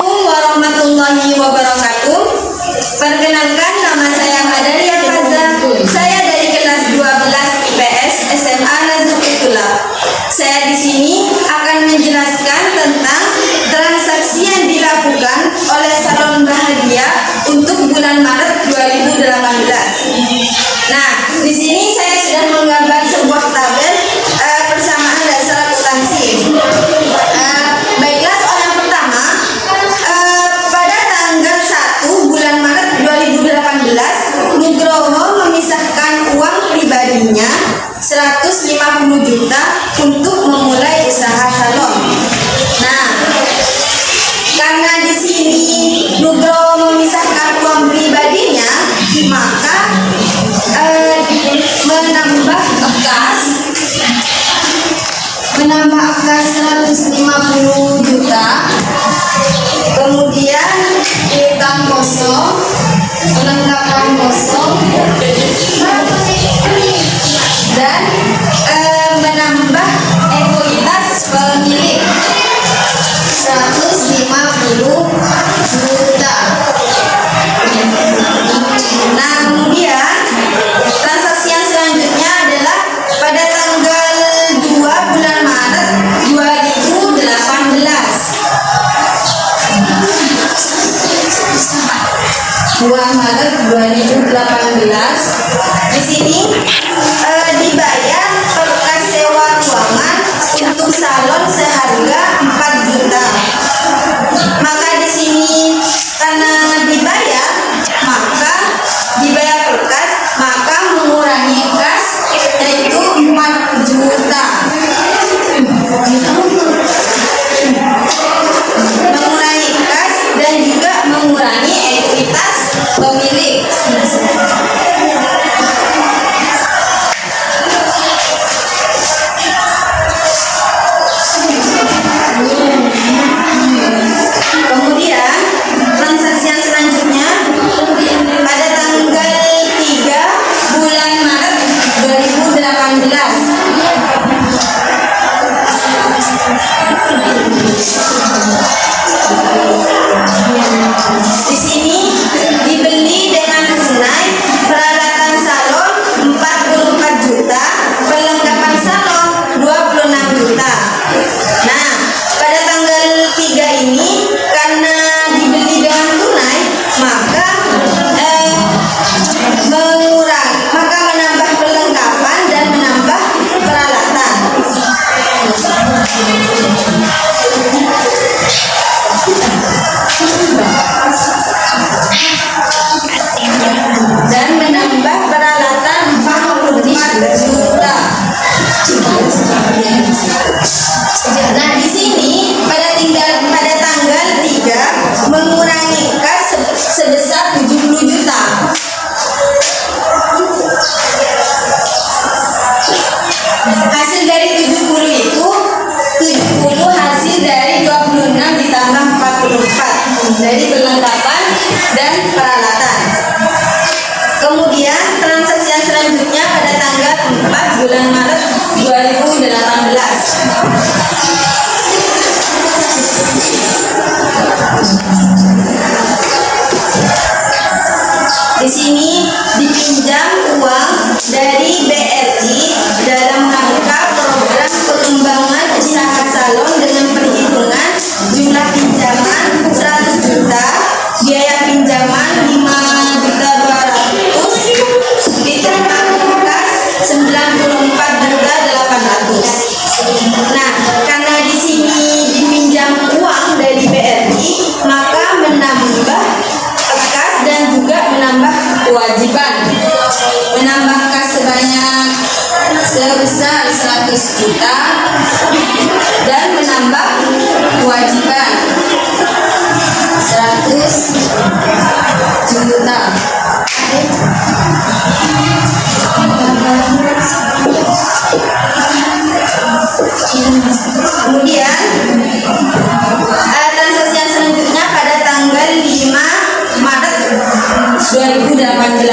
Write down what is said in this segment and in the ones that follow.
warahmatullahi wabarakatuh. Perkenalkan, nama saya Madalia Faza. Saya dari kelas 12 IPS SMA Nazrul Ikhtilaf. Saya di sini akan menjelaskan tentang transaksi yang dilakukan oleh Salon Bahagia untuk bulan Maret 2018. Nah, di sini saya sudah menggambar sebuah tabel persamaan dasar akuntansi. Baiklah, soal yang pertama, pada tanggal 1 bulan Maret 2018, Nugroho memisahkan uang pribadinya 150 juta untuk memulai usaha salon. Nah, karena di sini Nugroho memisahkan uang pribadinya, maka menambah kas 150 juta, kemudian piutang kosong, perlengkapan kosong, dan menambah ekuitas pemilik 150 juta. Nah, kemudian transaksi yang selanjutnya adalah pada tanggal 2 bulan Maret 2018. 2 Maret 2018. Di sini dibayar berkas sewa ruangan untuk salon seharga 4 juta. Maka di sini karena dibayar berkas, maka mengurangi kas yaitu 4 juta. Mengurangi kas dan juga mengurangi ekuitas pemilik. Kemudian transaksi yang selanjutnya pada tanggal 3 bulan Maret 2018. Di sini dibeli dengan tunai peralatan salon 44 juta, perlengkapan salon 26 juta. Nah, pada tanggal 3 ini karena dibeli dengan tunai, maka menambah perlengkapan dan menambah peralatan. Dan menambah peralatan 44 juta. Nah, di sini pada tanggal 3 mengurangi kas sebesar 70 juta. Hasil dari 70 itu 70 hasil dari 26 ditambah 44 dari perlengkapan dan peralatan. Kemudian transaksi yang selanjutnya pada tanggal 4 bulan Maret 2018. Di sini dipinjam uang dari BRI dalam rangka program pengembangan usaha salon dengan perhitungan jumlah pinjaman 100 juta, biaya pinjaman 5.200.000, ditambah kas 94.800.000. Nah, karena di sini dipinjam uang dari BRI, maka menambah kas dan juga menambah kewajiban. Menambah kas sebesar 100 juta dan menambah kewajiban 100 juta. Kemudian transaksi yang selanjutnya pada tanggal 5 Maret 2018.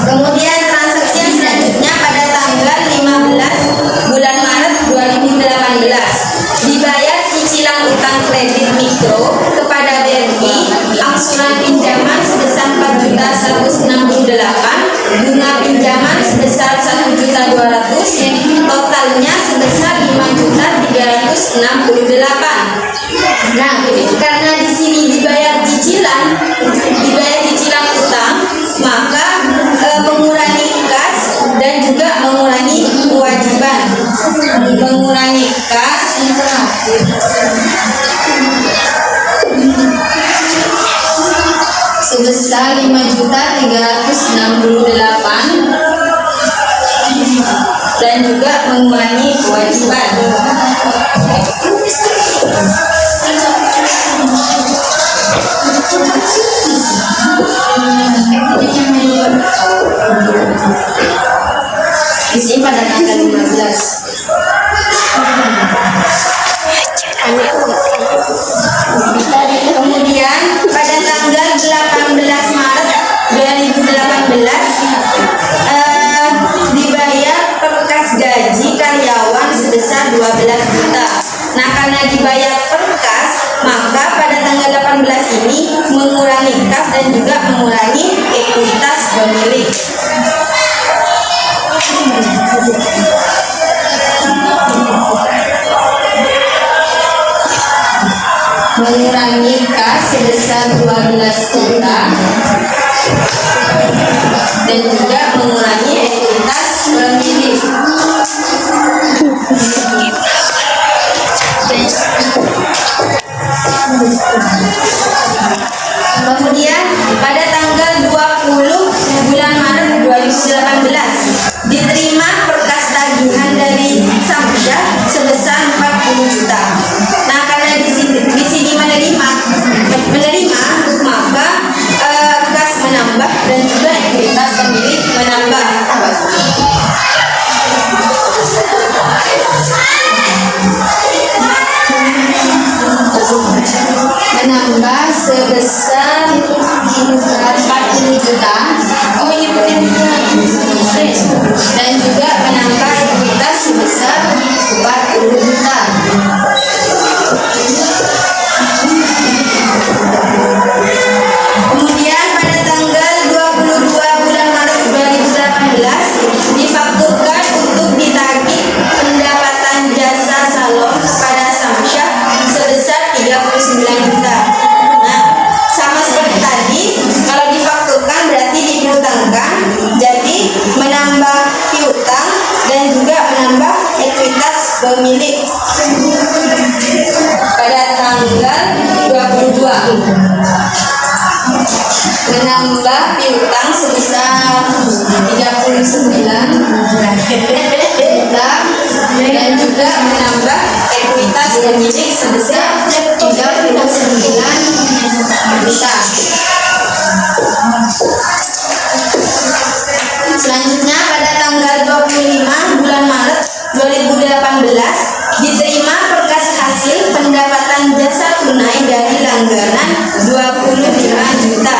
Kemudian transaksi yang selanjutnya pada tanggal 15 bulan Maret 2018 dibayar cicilan utang kredit mikro kepada BRI angsuran pinjaman sebesar 4.168, bunga pinjaman sebesar 1.200, totalnya sebesar 5.368. Nah, karena di sini dibayar cicilan utang, maka mengurangi kas dan juga mengurangi kewajiban. Mengurangi kas sebesar 5.368 dan juga mengurangi kewajiban. Di sini pada tanggal 15. Kemudian pada tanggal 18 Maret 2018 dibayar perkas gaji karyawan sebesar 12 juta. Nah, karena dibayar perkas, maka pada tanggal 18 ini mengurangi kas dan juga mengurangi ekuitas pemilik. Mengurangi kas sebesar 12 juta dan juga mengurangi ekuitas pemilik. Kemudian pada tanggal 20 bulan Maret 2018 diterima perkas tagihan dari Samsyah sebesar 40 juta. Nah, karena di sini menerima maka kas menambah dan juga ekuitas pemilik menambah. Menambah sebesar 40 juta. Oh, ini penting. Dan juga menambah ekuitas sebesar 40 juta. Kemudian pada tanggal 22 bulan Maret 2018 difakturkan untuk ditagih pendapatan jasa salon pada Samsyah sebesar 39 juta. Nah, sama seperti tadi, kalau difakturkan berarti dipiutangkan, jadi menambah piutang dan juga menambah ekuitas pemilik pada tanggal 22. Menambah piutang sebesar 39 juta dan juga menambah ekuitas pemilik sebesar 39 juta. Selanjutnya pada tanggal 25 bulan Maret 2018 diterima perkas hasil pendapatan jasa tunai dari langganan 25 juta.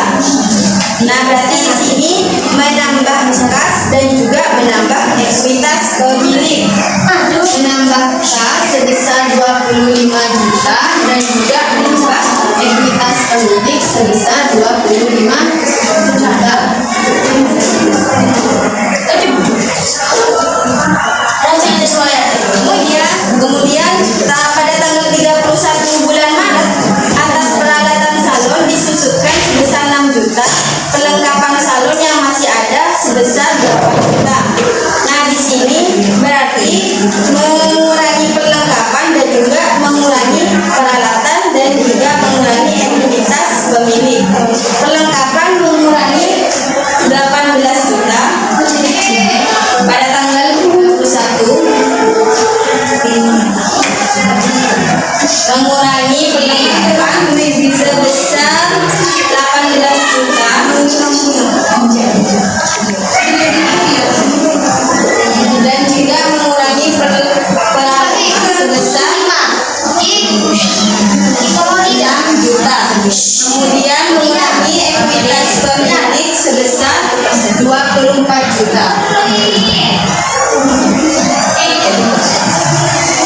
Kemudian mengurangi ekuitas pemilik sebesar 24 juta.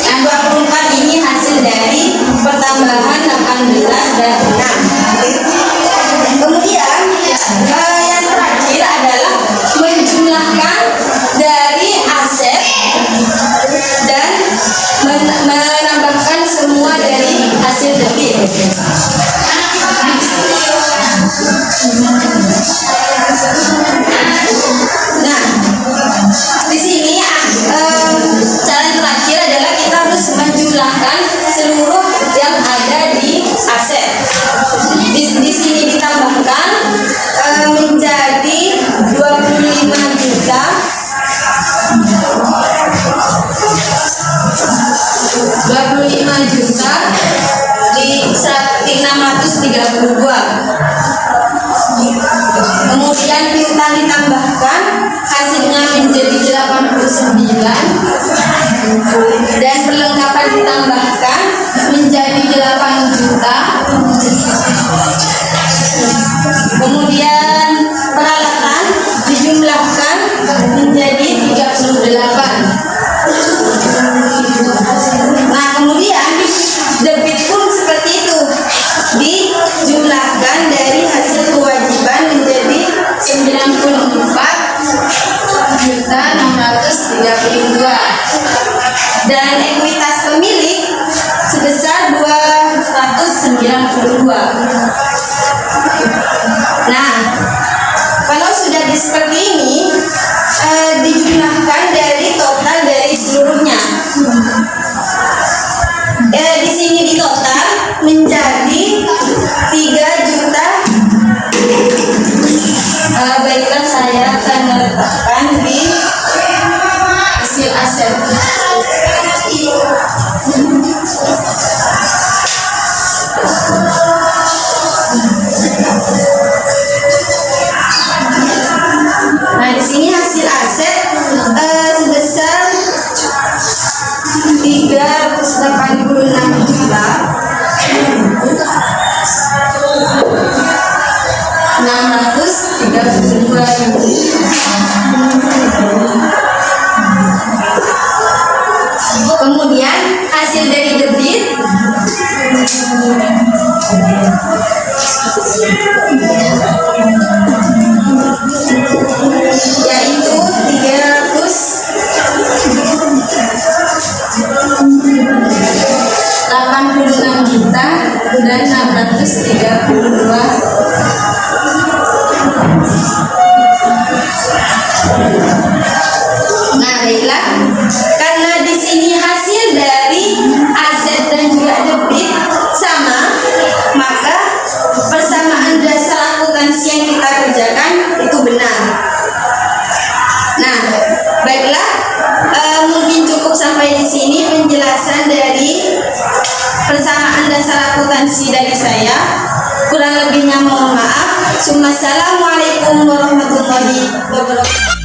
Nah, 24 ini hasil dari pertambahan 18 dan 6. Kemudian yang terakhir adalah menjumlahkan dari aset dan menambahkan semua dari hasil debit. Nah, di sini cara yang terakhir adalah kita harus menjumlahkan seluruh yang ada di aset. Di sini ditambahkan menjadi 25 juta 25 juta di 632. Kemudian piutang ditambahkan, hasilnya menjadi 89 dan perlengkapan ditambahkan menjadi 8 juta. Kemudian peralatan dijumlahkan menjadi 38. Nah, kemudian debit pun seperti itu, dijumlahkan dari hasil kewajiban menjadi 94.632 dan ekuitas pemilik sebesar 292. Nah, kalau sudah seperti ini, dijumlahkan dari total dari seluruhnya. Di sini di total menjadi 3 juta. Baiklah, saya akan meletakkan di hasil aset. Nah, di sini hasil aset sebesar 386 juta 632. Kemudian hasil dari debit yaitu 386 juta dan 632. Nah, baiklah, karena di sini hasil dari aset dan juga debit sama, maka persamaan dasar akuntansi yang kita kerjakan itu benar. Nah, baiklah, mungkin cukup sampai di sini penjelasan dari persamaan dasar akuntansi dari saya. Kurang lebihnya mohon maaf. Assalamualaikum warahmatullahi wabarakatuh.